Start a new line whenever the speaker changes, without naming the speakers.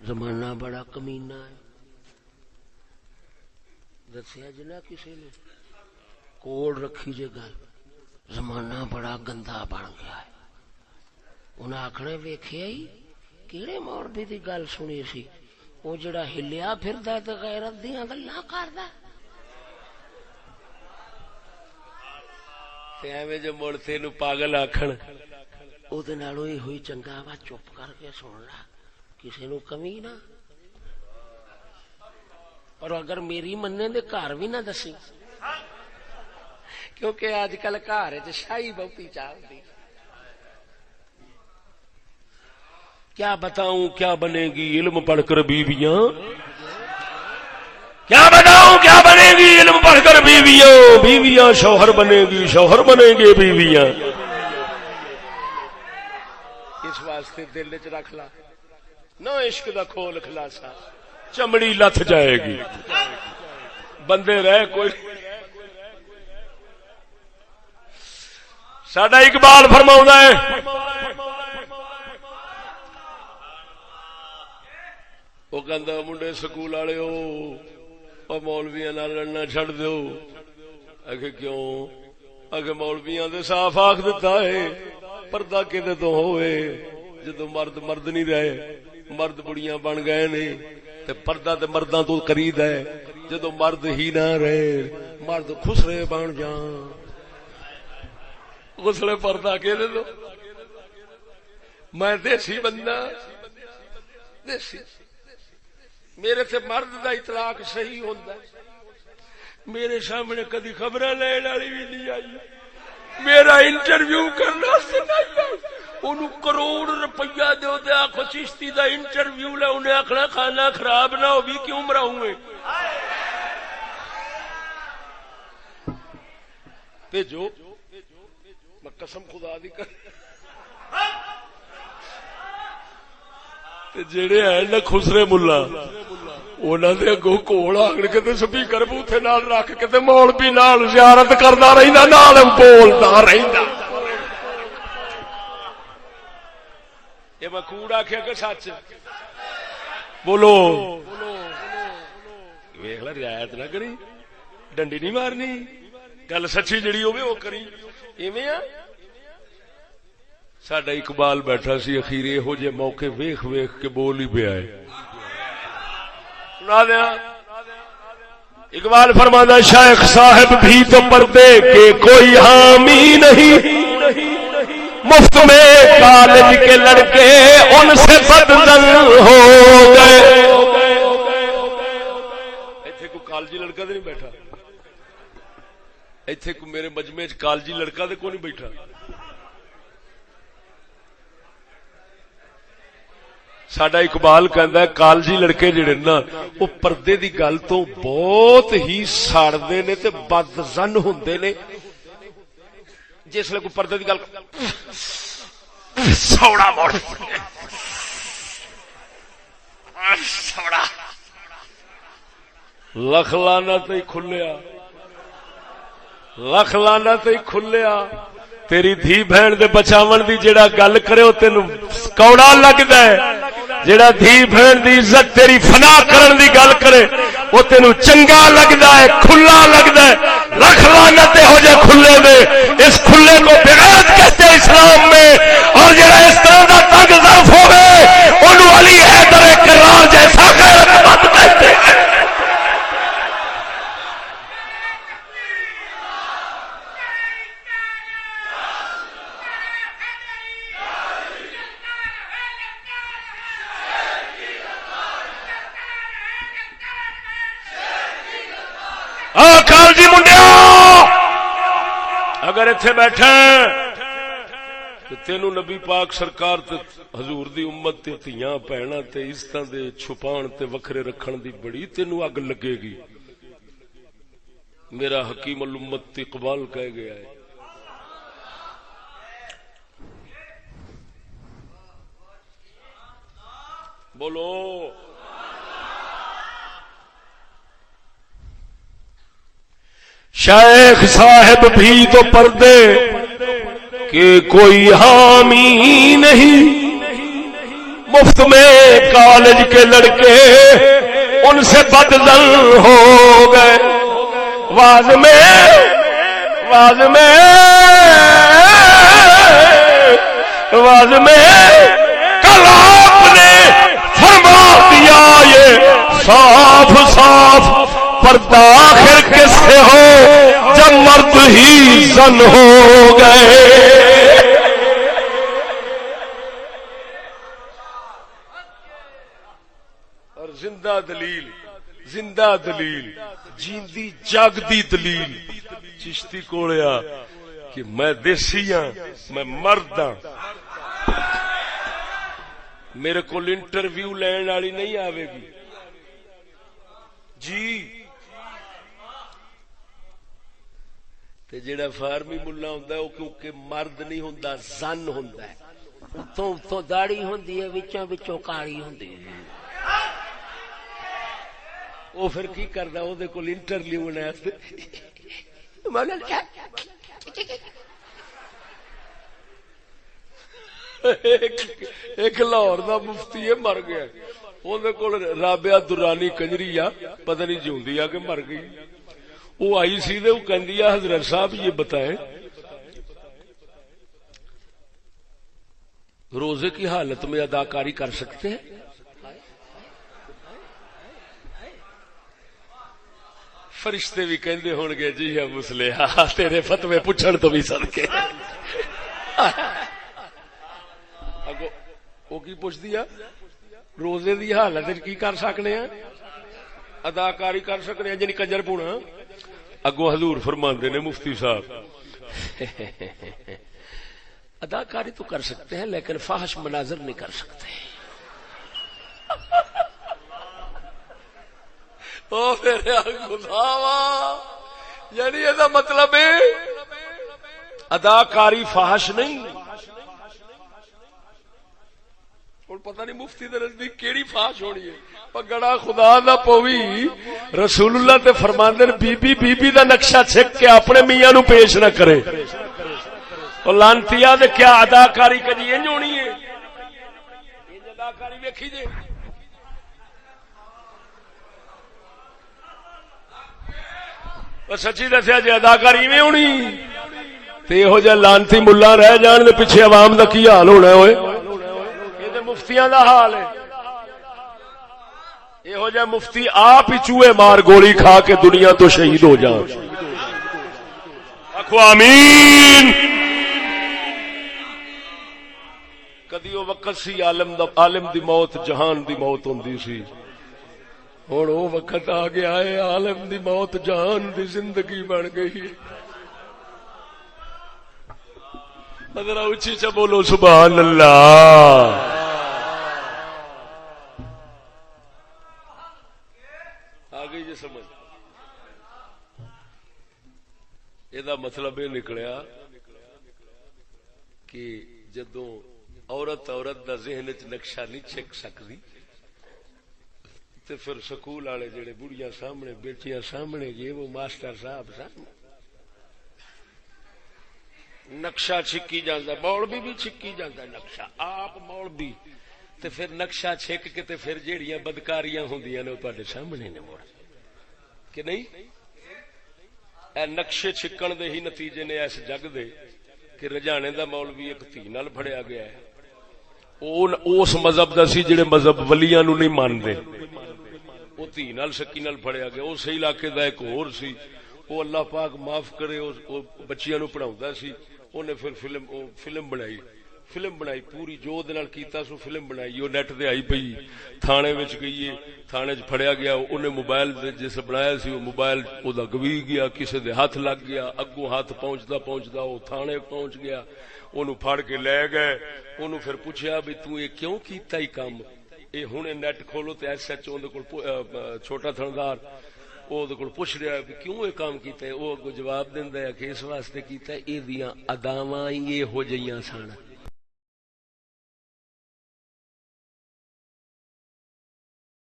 زمانہ بڑا کمینہ ہے. دسیا جی نہ کسی نے کوڑ رکھی جے گل زمانہ بڑا گندا بن گیا ہے. انہیں آخنا ویکھیا ہی کہڑے مولوی دی گل سنی سی وہ جڑا ہلیا پھردا تے غیرت دیاں گلاں کردا تے ایویں جو مڑ تینوں پاگل آکھن او دے نالوں ہی ہوئی چنگا وا چپ کر کے سن لا کسے نو کمی نہ. اور اگر میری مننے دے گھر بھی نہ دسی کیونکہ اج کل گھر وچ شاہی بہتی چلدی. کیا بتاؤں کیا بنے گی علم پڑھ کر بیویاں کیا بتاؤں کیا بنے گی علم پڑھ کر بیویاں بیویاں شوہر بنے گی شوہر بنے گے بیویاں. اس واسطے دل وچ رکھ لا نہ عشق دا کھول خلاصہ چمڑی لتھ جائے گی بندے رہ کوئی. ساڈا اقبال فرماؤندا ہے وہ کہندا منڈے سکول والے او مولویاں نال لڑنا چھڈ دیو. اگے کیوں اگے مولویاں دے صاف آکھ دتا ہے پردہ کدے تو ہوئے جدوں مرد مرد نہیں رہے مرد بڑیاں بن گئے نے تے پردہ تے مرداں تو قریب ہے جدوں مرد ہی نہ رہے مرد خسرے بن جان. غسل پردہ کدے تو میں دیسی بندہ دیسی میرے سے مرد دا اطلاق صحیح ہوندا ہے. میرے سامنے کدی خبراں لین والی بھی نہیں آئی میرا انٹرویو کرنا سنائی انہوں کروڑ روپیہ دیو تے آکھو چشتی دا انٹرویو لے انہیں آکھنا کھانا خراب نہ ہو بھی کیوں مراؤں گے بھیجو میں قسم خدا دی کر جڑے ہیں نا خسرے ملا انہاں دے اگوں کول آن کے تے سپیکر بوتھے نال رکھ کے تے مولوی نال زیارت کردا رہندا نال بولدا رہندا. یہ میں کوڑ آکھیا کہ سچ بولو ویکھ لے رعایت نہ کری ڈنڈی نہیں مارنی گل سچی جڑی ہوے او کری ایویں آ. ساڈا اقبال بیٹھا سی اخیر یہو جے موقع ویکھ ویکھ کے بول ہی پیا ہے. سنا دیا اقبال فرماتا شیخ صاحب بھی تو پردے کے کوئی حامی نہیں مفت میں کالج کے لڑکے ان سے بدزن ہو گئے. ایتھے کوئی کالجی لڑکا تو نہیں بیٹھا ایتھے کوئی میرے مجمع چ کالجی لڑکا تو کوئی نہیں بیٹھا. ساڈا اقبال کہندا ہے کالجی لڑکے جڑے نا وہ پردے دی گل تو بہت ہی ساڑدے نے تے بدزن ہوندے نے. جس لے کوئی پردے دی گل سوڑا موڑ سوڑا لکھ لعنت ہی کھلیا لکھ لعنت ہی کھلیا. تیری دھی بہن دے بچاون دی جڑا گل کرے او تینوں کوڑا لگدا ہے جڑا دھی بہن دی عزت تیری فنا کرن دی گل کرے او تینوں چنگا لگدا ہے کھلا لگدا ہے. لکھ لعنت ہو جائے کھلے دے. اس کھلے کو بغیرت کہتے ہیں اسلام میں اور جڑا اس طرح دا تنگ ظرف ہوے اونوں علی حیدر کرار جیسا غیرت مند کہتے ہیں. کالجی منڈیا اگر اتنے بیٹھے تو تینوں نبی پاک سرکار تے حضور دی امت تے تیاں بہناں تے عزتاں دے چھپان تے وکھرے رکھن دی بڑی تینوں اگ لگے گی. میرا حکیم الامت اقبال کہہ گیا ہے بولو شیخ صاحب بھی تو پردے کہ کوئی حامی نہیں مفت میں کالج کے لڑکے ان سے بدزن ہو گئے. واز میں کل آپ نے فرما دیا یہ صاف صاف، پردہ آخر کس سے ہو جب مرد ہی زن ہو گئے. اور زندہ دلیل جیندی جاگدی دلیل چشتی کولیا کہ میں دیسی ہاں، میں مرد ہاں. میرے کو انٹرویو لین والی نہیں آئے گی جی. تے جیڑا فارمی ملا ہوندا ہے او کیونکہ مرد نہیں ہوندا، زن ہوندا ہے. تو داڑھی ہوندی ہے، وچوں وچوں کالی ہوندی ہے. وہ پھر کی کردا، او دے کول انٹرویو ہونے واسطے ایک لاہور دا مفتی ہے مر گیا، اندر کول رابعہ درانی کنجری آ، پتہ نہیں جیوندی آ کہ مر گئی. وہ آئی سی دے، وہ کہندی ہے حضرت صاحب یہ بتائیں روزے کی حالت میں اداکاری کر سکتے ہیں؟ فرشتے بھی کہندے ہون گے جی ہے مسلح تیرے فتوے پوچھن تو بھی صدقے. وہ کی پوچھ دیا روزے دی حالت کی کر سکنے ہیں؟ اداکاری کر سکنے ہیں جنی کنجر پونا. اگو حضور فرماندے نے مفتی صاحب اداکاری تو کر سکتے ہیں لیکن فاحش مناظر نہیں کر سکتے. او میرے خدا، یعنی یہ مطلب ہے اداکاری فاحش نہیں. اور پتہ نہیں مفتی دے نزدیک کیڑی فاحش ہونی ہے. گڑا خدا دا پوی رسول اللہ تے فرماندے بی بی دا نقشہ چھک کے اپنے میاں نو پیش نہ کرے. اور لانتیا دے کیا اداکاری کجی انج ہونی ہے؟ انج اداکاری ویکھی جے. سچی دسیا جی اداکاری میں ہونی تے ہو جا لانتی ملا رہ جان دے پیچھے عوام دا کی حال ہونا ہوئے. یہ تے مفتیاں دا حال ہے. یہ ہو جا مفتی آپ ہی چوہے مار گولی کھا کے دنیا تو شہید ہو جان. آخو آمین. کدی وہ وقت سی عالم دی موت جہان دی موت ہوندی سی. ہوں وہ وقت آ گیا ہے عالم دی موت جہان دی زندگی بن گئی. ذرا اچھی چا بولو سبحان اللہ. آ گئی جی سمجھ. یہ مطلب یہ نکلیا کہ جدوں عورت دا ذہن چ نقشہ نہیں چھک سکتی تے پھر سکول والے جڑے بڑھیاں سامنے بیٹیاں سامنے یہ وہ ماسٹر صاحب نقشہ چھکی جاندہ. مولوی بھی چھکی جاندہ نقشہ آپ مولوی تے پھر نقشہ چھک کے تے پھر جیڑیاں بدکاریاں ہوندیاں نے تواڈے سامنے نے مڑ کہ نہیں. اے نقشے چھکن دے ہی نتیجے نے اس جگ دے کہ رجانے دا مولوی ایک دھی نال پھڑیا گیا ہے. اس مذہب دا سی جڑے مذہب ولیاں نو نہیں ماندے. وہ دھی نال سکی نال پھڑیا گیا. اس علاقے دا ایک ہور سی وہ اللہ پاک معاف کرے بچیاں نو پڑھاوندا سی. اونے پھر فلم بنائی پوری جو دے نال کیتا سو فلم بنائی. وہ نیٹ تے آئی پئی تھانے وچ گئی تھانے چ پھڑیا گیا. اونے موبائل جس بنایا سی وہ موبائل او دا گوی گیا کسے دے ہاتھ لگ گیا. اگوں ہاتھ پہنچدا وہ تھانے پہنچ گیا. اونوں پھڑ کے لے گئے. اونوں پھر پوچھیا بھی تو یہ کیوں کیتا ہی کام. اے ہن نیٹ کھولو تے ایس ایچ او دے کول چھوٹا تھندار او دے کول پوچھ رہا ہے کیوں یہ کام کیتا ہے. او اگوں جواب دیندا ہے کہ اس واسطے کیتا ہے ایدیاں اداواں یہ ہو جیاں سن.